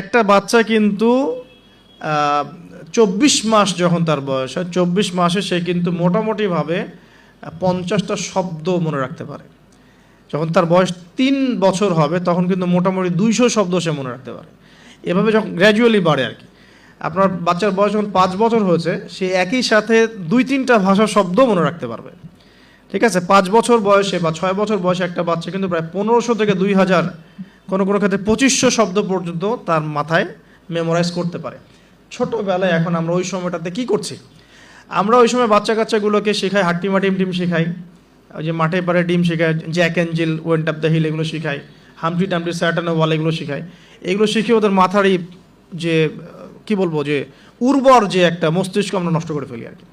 একটা বাচ্চা কিন্তু ২৪ মাস যখন তার বয়স হয়, ২৪ মাসে সে কিন্তু মোটামুটিভাবে ৫০টা শব্দ মনে রাখতে পারে। যখন তার বয়স ৩ বছর হবে তখন কিন্তু মোটামুটি ২০০ শব্দ সে মনে রাখতে পারে। এভাবে যখন গ্র্যাজুয়ালি বাড়ে আর কি। আপনার বাচ্চার বয়স যখন ৫ বছর হয়েছে, সে একই সাথে ২-৩টা ভাষার শব্দ মনে রাখতে পারবে। ঠিক আছে, ৫ বছর বয়সে বা ৬ বছর বয়সে একটা বাচ্চা কিন্তু প্রায় ১৫০০ থেকে ২০০০, কোনো কোনো ক্ষেত্রে ২৫০০ শব্দ পর্যন্ত তার মাথায় মেমোরাইজ করতে পারে। ছোটোবেলায় এখন আমরা ওই সময়টাতে কি করছি? আমরা ওই সময় বাচ্চা কাচ্চাগুলোকে শেখাই হাট্টিমা টিম টিম শেখাই, ওই যে মাঠে পারে ডিম শেখায়, Jack and Jill, went up the hill, এগুলো শেখাই, হামটি টামটি স্যাটানো ওয়াল, এগুলো শেখাই। এগুলো শিখে ওদের মাথার এই যে কি বলবো, যে উর্বর যে একটা মস্তিষ্ক আমরা নষ্ট করে ফেলি আর কি।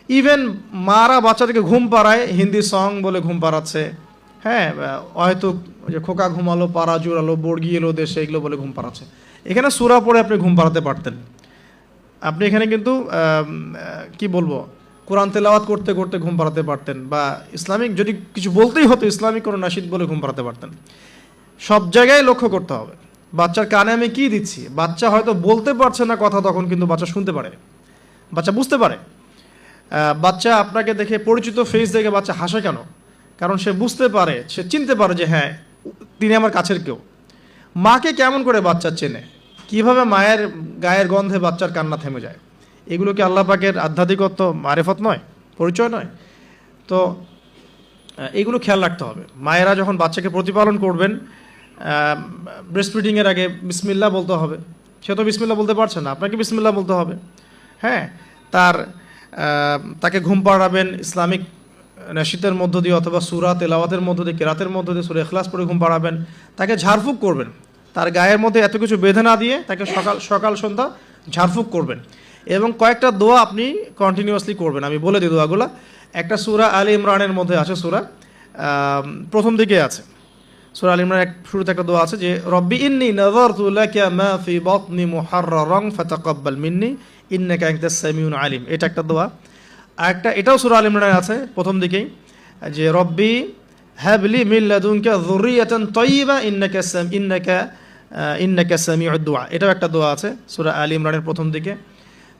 ইভেন মারা বাচ্চাদেরকে ঘুম পাড়ায়, হিন্দি সং বলে ঘুম পাড়াচ্ছে, হ্যাঁ, হয়তো যে খোকা ঘুমালো, পাড়া জুড়ালো, বর্গি এলো দেশে, এগুলো বলে ঘুম পাড়াচ্ছে। এখানে সূরা পড়ে আপনি ঘুম পাড়াতে পারতেন। আপনি এখানে কিন্তু কি বলবো, কোরআন তেলাওয়াত করতে করতে ঘুম পাড়াতে পারতেন, বা ইসলামিক যদি কিছু বলতেই হতো ইসলামিক কোনো নাশিদ বলে ঘুম পাড়াতে পারতেন। সব জায়গায় লক্ষ্য করতে হবে বাচ্চার কানে আমি কি দিচ্ছি। বাচ্চা হয়তো বলতে পারছে না কথা, তখন কিন্তু বাচ্চা শুনতে পারে, বাচ্চা বুঝতে পারে। বাচ্চা আপনাকে দেখে, পরিচিত ফেস দেখে বাচ্চা হাসে কেন? কারণ সে বুঝতে পারে, সে চিনতে পারে যে হ্যাঁ, তিনি আমার কাছের কেউ। মাকে কেমন করে বাচ্চা চেনে? কিভাবে মায়ের গায়ের গন্ধে বাচ্চার কান্না থেমে যায়? এগুলো কি আল্লাহ পাকের আধ্যাত্মিকত্ব, মারেফত নয়, পরিচয় নয়? তো এগুলো খেয়াল রাখতে হবে। মায়েরা যখন বাচ্চাকে প্রতিপালন করবেন, ব্রেস্ট ফিডিংয়ের আগে বিসমিল্লাহ বলতে হবে। সে তো বিসমিল্লাহ বলতে পারছে না, আপনাকে বিসমিল্লাহ বলতে হবে। হ্যাঁ, তাকে ঘুম পাড়াবেন ইসলামিক নাশিদের মধ্য দিয়ে, অথবা সূরা তেলাওয়াতের মধ্য দিয়ে, কেরাতের মধ্য দিয়ে, সূরা ইখলাস পড়ে ঘুম পাড়াবেন। তাকে ঝাড়ফুঁক করবেন, তার গায়ের মধ্যে এত কিছু বেঁধে না দিয়ে তাকে সকাল সন্ধ্যা ঝাড়ফুঁক করবেন। এবং কয়েকটা দোয়া আপনি কন্টিনিউয়াসলি করবেন। আমি বলে দিই দোয়াগুলো। একটা সূরা আলী ইমরানের মধ্যে আছে, সূরা প্রথম দিকে আছে। সূরা আলী ইমরানের শুরুতে একটা দোয়া আছে যে রব্বি ইন্নী নাযারতু লাকা মা ফি বাতনি মুহাররারান ফাতাকাব্বাল মিন্নী ইন্নাকা আনতাস সামিউল আলিম। এটা একটা দোয়া। আর একটা, এটাও সূরা আলী ইমরানে আছে প্রথম দিকেই, যে রব্বি হাবলি মিন লাদুনকা যুররিয়াতান তাইয়্যিবা ইন্নাকা সামিউদ দুআ। এটাও একটা দোয়া আছে সূরা আলী ইমরানের প্রথম দিকে।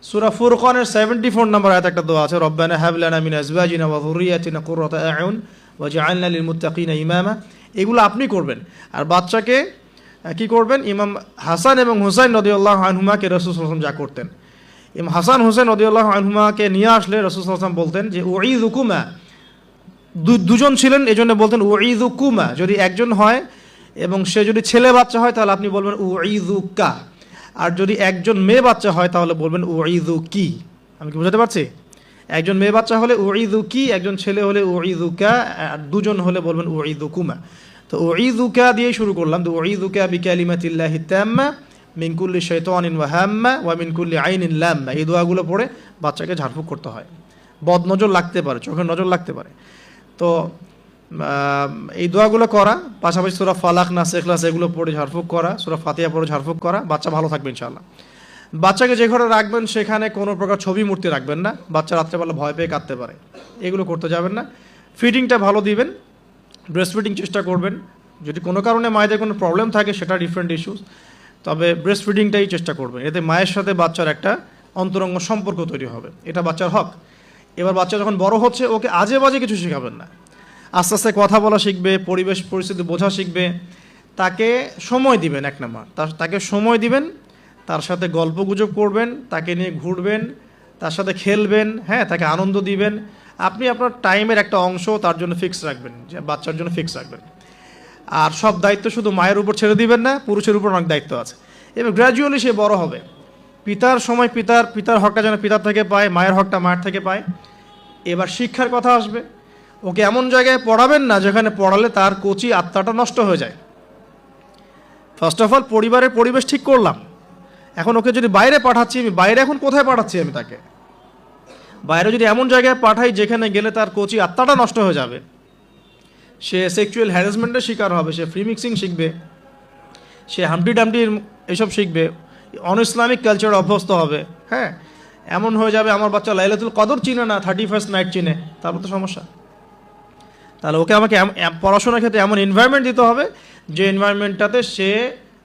সূরা ফুরকানের 74 নম্বর আয়াতে একটা দোয়া আছে, রব্বানা হাব লানা মিন আজওয়াজিনা ওয়া যুররিয়াতিনা কুররাতা আ'ইউন ওয়াজআলনা লিল মুত্তাকিনা ইমামা। এগুলো আপনি করবেন। আর বাচ্চাকে কি করবেন? ইমাম হাসান এবং হুসাইন রাদিয়াল্লাহু আনহুমাকে রাসূল সাল্লাল্লাহু আলাইহি ওয়াসাল্লাম যা করতেন, ইমাম হাসান হুসাইন রাদিয়াল্লাহু আনহুমাকে নিয়ে আসলে রাসূল সাল্লাল্লাহু আলাইহি ওয়াসাল্লাম বলতেন যে উঈযুকুমা। দুজন ছিলেন, এজন্য বলতেন উঈযুকুমা। যদি একজন হয় এবং সে যদি ছেলে বাচ্চা হয় তাহলে আপনি বলবেন উঈযুকা। আর যদি একজন মেয়ে বাচ্চা হয় তাহলে বলবেন উঈযুকি। আমি কি বুঝাতে পারছি? একজন মেয়ে বাচ্চা হলে উঈযুকি, একজন ছেলে হলে উঈযুকা, আর দুজন হলে বলবেন উঈযুকুমা। তো উঈযুকা দিয়ে শুরু করলাম। তো উঈযুকা বিকালিমাতিল্লাহি তাম্মা মিন কুল্লি শাইতানিন ওয়া হাম্মা ওয়া মিন কুল্লি আইনিন লাম্মা। এই দোয়াগুলো পড়ে বাচ্চাকে ঝাড়ফুঁক করতে হয়। বদনজর লাগতে পারে, চোখের নজর লাগতে পারে। তো এই দোয়াগুলো করা, পাশাপাশি সূরা ফালাক, নাস, ইখলাস এগুলো পড়ে ঝাড়ফুঁক করা, সূরা ফাতিহা পড়ে ঝাড়ফুঁক করা, বাচ্চা ভালো থাকবে ইনশাআল্লাহ। বাচ্চাকে যে ঘরে রাখবেন সেখানে কোনো প্রকার ছবি মূর্তি রাখবেন না, বাচ্চা রাত্রেবেলা ভয় পেয়ে কাঁদতে পারে, এগুলো করতে যাবেন না। ফিডিংটা ভালো দিবেন, ব্রেস্ট ফিডিং চেষ্টা করবেন। যদি কোনো কারণে মায়েদের কোনো প্রবলেম থাকে সেটা ডিফারেন্ট ইস্যুস, তবে ব্রেস্ট ফিডিংটাই চেষ্টা করবেন। এতে মায়ের সাথে বাচ্চার একটা অন্তরঙ্গ সম্পর্ক তৈরি হবে, এটা বাচ্চার হক। এবার বাচ্চা যখন বড় হচ্ছে, ওকে আজে বাজে কিছু শেখাবেন না। আস্তে আস্তে কথা বলা শিখবে, পরিবেশ পরিস্থিতি বোঝা শিখবে। তাকে সময় দিবেন, এক নাম্বার তাকে সময় দিবেন, তার সাথে গল্প গুজব করবেন, তাকে নিয়ে ঘুরবেন, তার সাথে খেলবেন, হ্যাঁ, তাকে আনন্দ দিবেন। আপনি আপনার টাইমের একটা অংশ তার জন্য ফিক্স রাখবেন, যে বাচ্চার জন্য ফিক্স রাখবেন। আর সব দায়িত্ব শুধু মায়ের উপর ছেড়ে দিবেন না, পুরুষের উপর অনেক দায়িত্ব আছে। এবং গ্র্যাজুয়ালি সে বড় হবে। পিতার সময় পিতার হকটা যেন পিতার থেকে পায়, মায়ের হকটা মায়ের থেকে পায়। এবার শিক্ষার কথা আসবে। ওকে এমন জায়গায় পড়াবেন না যেখানে পড়ালে তার কচি আত্মাটা নষ্ট হয়ে যায়। ফার্স্ট অফ অল পরিবারের পরিবেশ ঠিক করলাম। এখন ওকে যদি বাইরে পাঠাচ্ছি, আমি বাইরে এখন কোথায় পাঠাচ্ছি? আমি তাকে বাইরে যদি এমন জায়গায় পাঠাই যেখানে গেলে তার কচি আত্মাটা নষ্ট হয়ে যাবে, সে সেক্সুয়াল হ্যারাসমেন্টের শিকার হবে, সে ফ্রি মিক্সিং শিখবে, সে হামটি ডামটি এসব শিখবে, অন ইসলামিক কালচারে অভ্যস্ত হবে। হ্যাঁ, এমন হয়ে যাবে আমার বাচ্চা লাইলাতুল কদর চিনে না, 31st নাইট চিনে, তারপর তো সমস্যা। তাহলে ওকে আমাকে পড়াশোনার ক্ষেত্রে এমন এনভায়রনমেন্ট দিতে হবে যে এনভায়রনমেন্টটাতে সে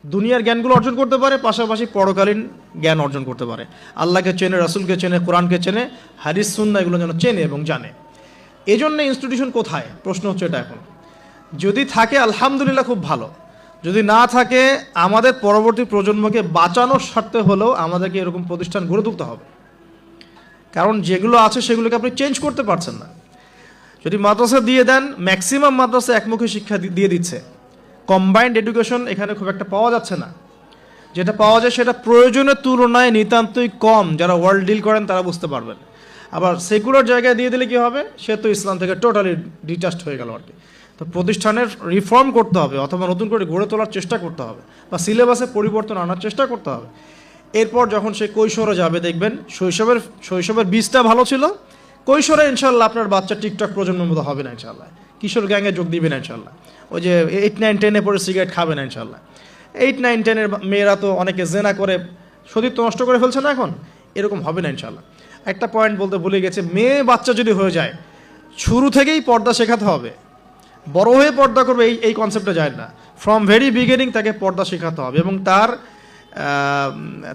দুনিয়ার জ্ঞানগুলো অর্জন করতে পারে, পাশাপাশি পরকালীন জ্ঞান অর্জন করতে পারে। আল্লাহকে চেনে, রাসূলকে চেনে, কোরআনকে চেনে, হাদিস সুন্নাহ এগুলো যেন চেনে এবং জানে। এই জন্য ইনস্টিটিউশন কোথায়, প্রশ্ন হচ্ছে এটা এখন। যদি থাকে আলহামদুলিল্লাহ, খুব ভালো। যদি না থাকে, আমাদের পরবর্তী প্রজন্মকে বাঁচানোর স্বার্থে হলেও আমাদেরকে এরকম প্রতিষ্ঠান গড়ে তুলতে হবে। কারণ যেগুলো আছে সেগুলোকে আপনি চেঞ্জ করতে পারছেন না। যদি মাদ্রাসা দিয়ে দেন, ম্যাক্সিমাম মাদ্রাসা একমুখী শিক্ষা দিয়ে দিচ্ছে, কম্বাইন্ড এডুকেশন এখানে খুব একটা পাওয়া যাচ্ছে না। যেটা পাওয়া যায় সেটা প্রয়োজনের তুলনায় নিতান্তই কম। যারা ওয়ার্ল্ড ডিল করেন তারা বুঝতে পারবেন। আবার সেকুলার জায়গায় দিয়ে দিলে কি হবে, সে তো ইসলাম থেকে টোটালি ডিটাচড হয়ে গেল আর কি। তো প্রতিষ্ঠানের রিফর্ম করতে হবে, অথবা নতুন করে গড়ে তোলার চেষ্টা করতে হবে, বা পরিবর্তন আনার চেষ্টা করতে হবে। এরপর যখন সে কৈশোরে যাবে, দেখবেন শৈশবের বীজটা ভালো ছিল, কৈশোরে ইনশাল্লাহ আপনার বাচ্চা টিকটক প্রজন্মের মতো হবে না ইনশাল্লাহ। কিশোর গ্যাংয়ে যোগ দিবে না ইনশাল্লাহ। ওই যে 8, 9, 10 পরে সিগারেট খাবে না ইনশাল্লাহ। 8, 9, 10 মেয়েরা তো অনেকে জেনা করে সতীত্ব নষ্ট করে ফেলছে না এখন, এরকম হবে না ইনশাল্লাহ। একটা পয়েন্ট বলতে ভুলে গেছে, মেয়ে বাচ্চা যদি হয়ে যায়, শুরু থেকেই পর্দা শেখাতে হবে। বড় হয়ে পর্দা করবে এই কনসেপ্টে যায় না। ফ্রম ভেরি বিগিনিং তাকে পর্দা শেখাতে হবে, এবং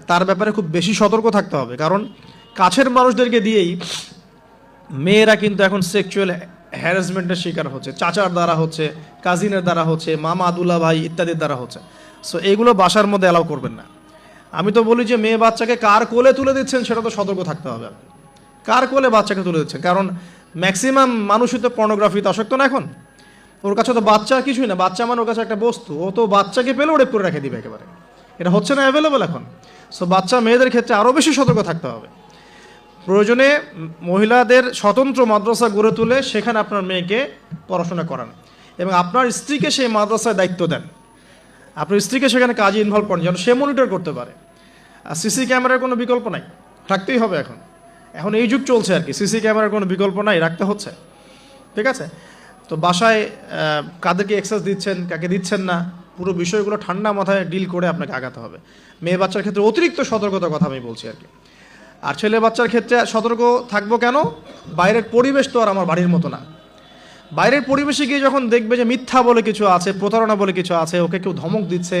তার ব্যাপারে খুব বেশি সতর্ক থাকতে হবে। কারণ কাছের মানুষদেরকে দিয়েই মেয়েরা কিন্তু এখন সেক্সুয়াল হ্যারাসমেন্টের শিকার হচ্ছে, চাচার দ্বারা হচ্ছে, কাজিনের দ্বারা হচ্ছে, মামা দুলা ভাই ইত্যাদির দ্বারা হচ্ছে। সো এগুলো বাসার মধ্যে অ্যালাউ করবেন না। আমি তো বলি যে মেয়ে বাচ্চাকে কার কোলে তুলে দিচ্ছেন সেটা তো সতর্ক থাকতে হবে। কার কোলে বাচ্চাকে তুলে দিচ্ছেন, কারণ ম্যাক্সিমাম মানুষই তো পর্নোগ্রাফিতে আসক্ত না এখন। ওর কাছে তো বাচ্চা কিছুই না, বাচ্চা মানে ওর কাছে একটা বস্তু। ও তো বাচ্চাকে পেলেও রেপ করে রেখে দিবে একেবারে। এটা হচ্ছে না অ্যাভেলেবল এখন। সো বাচ্চা মেয়েদের ক্ষেত্রে আরও বেশি সতর্ক থাকতে হবে। প্রয়োজনে মহিলাদের স্বতন্ত্র মাদ্রাসা গড়ে তুলে সেখানে আপনার মেয়েকে পড়াশোনা করান, এবং আপনার স্ত্রীকে সেই মাদ্রাসায় দায়িত্ব দেন। আপনার স্ত্রীকে সেখানে কাজে ইনভলভ করেন, যেন সে মনিটর করতে পারে। আর সিসি ক্যামেরার কোনো বিকল্প নাই, থাকতেই হবে এখন এই যুগ চলছে আর কি। সিসি ক্যামেরার কোনো বিকল্প নাই, রাখতে হচ্ছে। ঠিক আছে? তো বাসায় কাদেরকে এক্সেস দিচ্ছেন, কাকে দিচ্ছেন না, পুরো বিষয়গুলো ঠান্ডা মাথায় ডিল করে আপনাকে আগাতে হবে। মেয়ে বাচ্চার ক্ষেত্রে অতিরিক্ত সতর্কতার কথা আমি বলছি আর কি। আর ছেলে বাচ্চার ক্ষেত্রে সতর্ক থাকবো কেন, বাইরের পরিবেশ তো আর আমার বাড়ির মতো না। বাইরের পরিবেশে গিয়ে যখন দেখবে যে মিথ্যা বলে কিছু আছে, প্রতারণা বলে কিছু আছে, ওকে কেউ ধমক দিচ্ছে,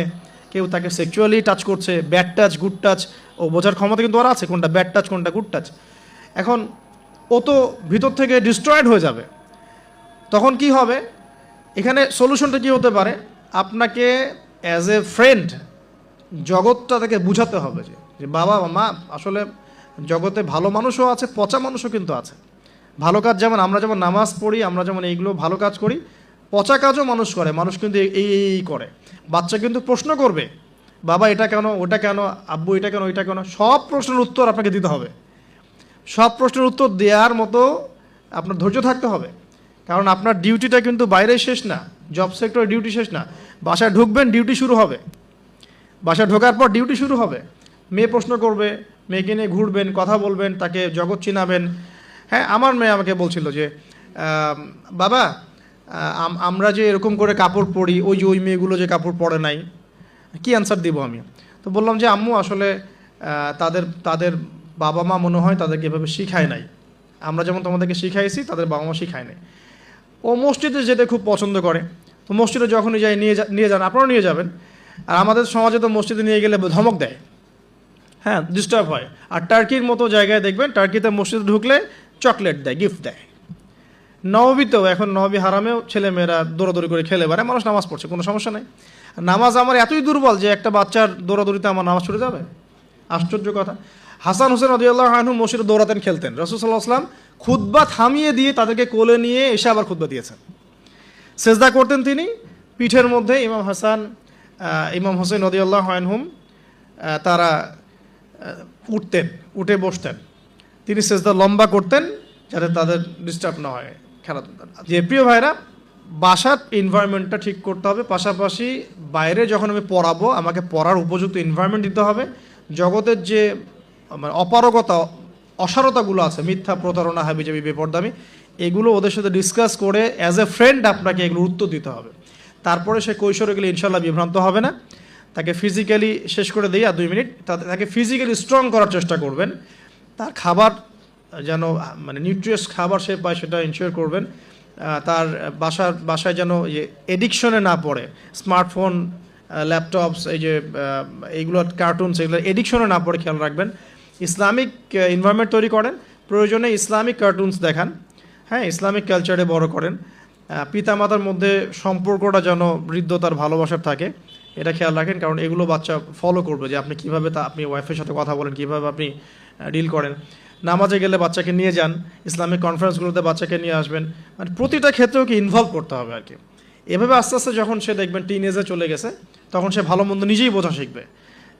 কেউ তাকে সেক্সুয়ালি টাচ করছে, ব্যাড টাচ, গুড টাচ, ও বোঝার ক্ষমতা কিন্তু আর আছে কোনটা ব্যাড টাচ কোনটা গুড টাচ। এখন ও তো ভিতর থেকে ডিস্ট্রয়েড হয়ে যাবে। তখন কি হবে, এখানে সলিউশনটা কী হতে পারে, আপনাকে অ্যাজ এ ফ্রেন্ড জগৎটা থেকে বুঝাতে হবে যে বাবা মা, আসলে জগতে ভালো মানুষও আছে, পচা মানুষও কিন্তু আছে। ভালো কাজ যেমন আমরা যেমন নামাজ পড়ি, আমরা যেমন এইগুলো ভালো কাজ করি, পচা কাজও মানুষ করে। মানুষ কিন্তু এই করে। বাচ্চা কিন্তু প্রশ্ন করবে, বাবা এটা কেন, ওটা কেন, আব্বু এটা কেন, ওইটা কেন। সব প্রশ্নের উত্তর আপনাকে দিতে হবে। সব প্রশ্নের উত্তর দেওয়ার মতো আপনার ধৈর্য থাকতে হবে। কারণ আপনার ডিউটিটা কিন্তু বাইরে শেষ না, জব সেক্টরে ডিউটি শেষ না। বাসায় ঢুকবেন, ডিউটি শুরু হবে। বাসায় ঢোকার পর ডিউটি শুরু হবে। মেয়ে প্রশ্ন করবে, মেয়েকে নিয়ে ঘুরবেন, কথা বলবেন, তাকে জগৎ চিনাবেন। হ্যাঁ, আমার মেয়ে আমাকে বলছিল যে বাবা, আমরা যে এরকম করে কাপড় পরি, ওই মেয়েগুলো যে কাপড় পরে নাই, কি অ্যান্সার দিব আমি? তো বললাম যে আম্মু, আসলে তাদের বাবা মা মনে হয় তাদেরকে এভাবে শিখায় নাই। আমরা যেমন তোমাদেরকে শিখাইছি, তাদের বাবা মা শিখায় নাই। ও মসজিদে যেতে খুব পছন্দ করে। তো মসজিদে যখনই যাই নিয়ে যান, আপনারাও নিয়ে যাবেন। আর আমাদের সমাজে তো মসজিদে নিয়ে গেলে ধমক দেয়, হ্যাঁ, ডিস্টার্ব হয়। আর টার্কির মতো জায়গায় দেখবেন, টার্কিতে মসজিদে ঢুকলে চকলেট দেয়, গিফট দেয়। নববীতেও, এখন নববী হারামেও ছেলেমেয়েরা দৌড়াদৌড়ি করে খেলে বেড়ায়, মানুষ নামাজ পড়ছে, কোনো সমস্যা নেই। নামাজ আমার এতই দুর্বল যে একটা বাচ্চার দৌড়াদৌড়িতে আমার নামাজ ছুটে যাবে? আশ্চর্য কথা। হাসান হোসেন রাদিয়াল্লাহু আনহু মসজিদে দৌড়াতেন, খেলতেন। রাসূল সাল্লাল্লাহু আলাইহি ওয়াসাল্লাম খুতবা থামিয়ে দিয়ে তাদেরকে কোলে নিয়ে এসে আবার খুতবা দিয়েছেন। সেজদা করতেন তিনি, পিঠের মধ্যে ইমাম হোসেন রাদিয়াল্লাহু আনহুম তারা উঠে বসতেন। তিনি সেজদা লম্বা করতেন যাতে তাদের ডিস্টার্ব না হয় খেলাধুলা। যে প্রিয় ভাইরা, বাসার এনভায়রনমেন্টটা ঠিক করতে হবে। পাশাপাশি বাইরে যখন আমি পড়াবো, আমাকে পড়ার উপযুক্ত এনভায়রনমেন্ট দিতে হবে। জগতের যে অপারগতা, অসারতাগুলো আছে, মিথ্যা, প্রতারণা, হাবিজাবি, বেপরদামি, এগুলো ওদের সাথে ডিসকাস করে অ্যাজ এ ফ্রেন্ড আপনাকে এগুলো উত্তর দিতে হবে। তারপরে সে কৈশোরে গেলে ইনশাল্লাহ বিভ্রান্ত হবে না। তাকে ফিজিক্যালি শেষ করে দিয়ে আর 2 মিনিট তাকে ফিজিক্যালি স্ট্রং করার চেষ্টা করবেন। তার খাবার যেন নিউট্রিয়াস খাবার সে পায়, সেটা ইনশিওর করবেন। তার বাসায় যেন এডিকশনে না পড়ে, স্মার্টফোন ল্যাপটপস, এই যে এইগুলো কার্টুনস, এগুলো এডিকশনে না পড়ে খেয়াল রাখবেন। ইসলামিক এনভায়রনমেন্ট তৈরি করেন, প্রয়োজনে ইসলামিক কার্টুনস দেখান, হ্যাঁ, ইসলামিক কালচারে বড় করেন। পিতামাতার মধ্যে সম্পর্কটা যেন হৃদ্যতার ভালোবাসার থাকে, এটা খেয়াল রাখেন, কারণ এগুলো বাচ্চা ফলো করবে যে আপনি কীভাবে আপনি ওয়াইফের সাথে কথা বলেন, কীভাবে আপনি ডিল করেন। নামাজে গেলে বাচ্চাকে নিয়ে যান, ইসলামিক কনফারেন্সগুলোতে বাচ্চাকে নিয়ে আসবেন, মানে প্রতিটা ক্ষেত্রেও কি ইনভলভ করতে হবে আর কি। এভাবে আস্তে আস্তে যখন সে দেখবেন টিনেজে চলে গেছে, তখন সে ভালো মন্দ নিজেই বোঝা শিখবে।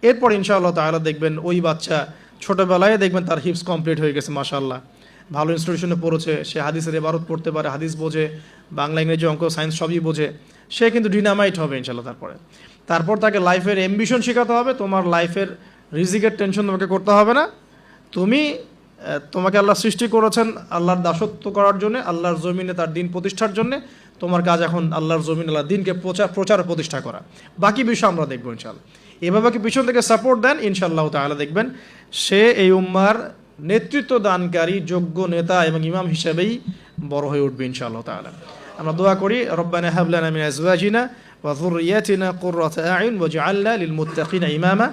এরপর ইনশাআল্লাহ তাআলা দেখবেন ওই বাচ্চা ছোটোবেলায় দেখবেন তার হিপস কমপ্লিট হয়ে গেছে, মাশাআল্লাহ, ভালো ইনস্টিটিউশনে পড়েছে, সে হাদিসের ইবারত পড়তে পারে, হাদিস বোঝে, বাংলা ইংরেজি অঙ্ক সায়েন্স সবই বোঝে, সে কিন্তু ডিনামাইট হবে ইনশাআল্লাহ। তারপর তাকে লাইফের অ্যাম্বিশন শেখাতে হবে। তোমার লাইফের রিজিকের টেনশন তোমাকে করতে হবে না, তোমাকে আল্লাহ সৃষ্টি করেছেন আল্লাহর দাসত্ব করার জন্য, আল্লাহর জমিনে তার দিন প্রতিষ্ঠার জন্য। তোমার কাজ এখন আল্লাহর জমিন, আল্লাহর দিনকে প্রচার প্রতিষ্ঠা করা। বাকি বিষয় আমরা দেখবো ইনশাআল্লাহ। এভাবে কি পিছন থেকে সাপোর্ট দেন, ইনশাআল্লাহ তাআলা দেখবেন সে এই উম্মার নেতৃত্ব দানকারী যোগ্য নেতা এবং ইমাম হিসেবেই বড় হয়ে উঠবে ইনশাআল্লাহ তাআলা। আমরা দোয়া করি, রব্বানা হাব লানা মিন আজওয়াজিনা ওয়া যুররিয়াতিনা কুররাতা আ'ইউন ওয়াজআলনা লিল মুত্তাকিনা ইমামা।